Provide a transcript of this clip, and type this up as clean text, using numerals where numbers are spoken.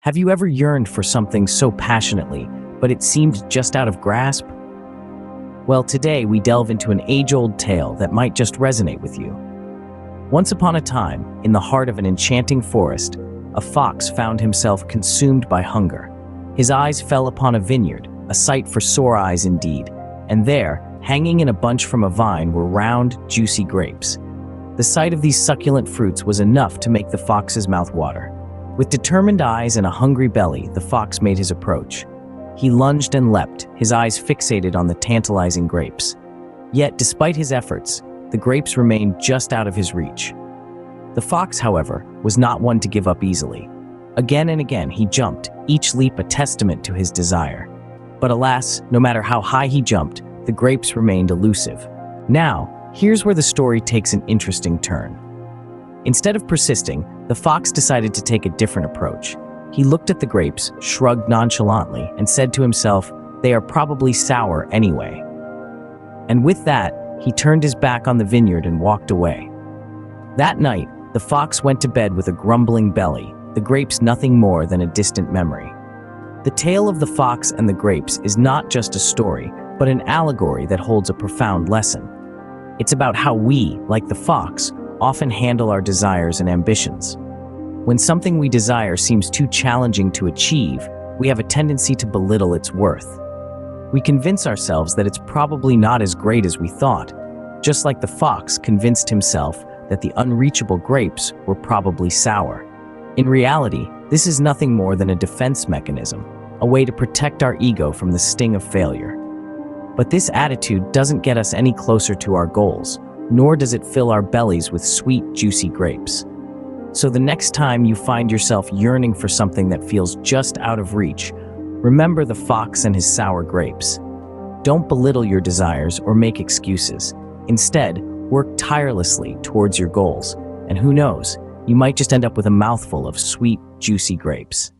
Have you ever yearned for something so passionately, but it seemed just out of grasp? Well, today we delve into an age-old tale that might just resonate with you. Once upon a time, in the heart of an enchanting forest, a fox found himself consumed by hunger. His eyes fell upon a vineyard, a sight for sore eyes indeed, and there, hanging in a bunch from a vine, were round, juicy grapes. The sight of these succulent fruits was enough to make the fox's mouth water. With determined eyes and a hungry belly, the fox made his approach. He lunged and leapt, his eyes fixated on the tantalizing grapes. Yet, despite his efforts, the grapes remained just out of his reach. The fox, however, was not one to give up easily. Again and again he jumped, each leap a testament to his desire. But alas, no matter how high he jumped, the grapes remained elusive. Now, here's where the story takes an interesting turn. Instead of persisting, the fox decided to take a different approach. He looked at the grapes, shrugged nonchalantly, and said to himself, "They are probably sour anyway." And with that, he turned his back on the vineyard and walked away. That night, the fox went to bed with a grumbling belly, the grapes nothing more than a distant memory. The tale of the fox and the grapes is not just a story, but an allegory that holds a profound lesson. It's about how we, like the fox, often handle our desires and ambitions. When something we desire seems too challenging to achieve, we have a tendency to belittle its worth. We convince ourselves that it's probably not as great as we thought, just like the fox convinced himself that the unreachable grapes were probably sour. In reality, this is nothing more than a defense mechanism, a way to protect our ego from the sting of failure. But this attitude doesn't get us any closer to our goals, nor does it fill our bellies with sweet, juicy grapes. So the next time you find yourself yearning for something that feels just out of reach, remember the fox and his sour grapes. Don't belittle your desires or make excuses. Instead, work tirelessly towards your goals. And who knows, you might just end up with a mouthful of sweet, juicy grapes.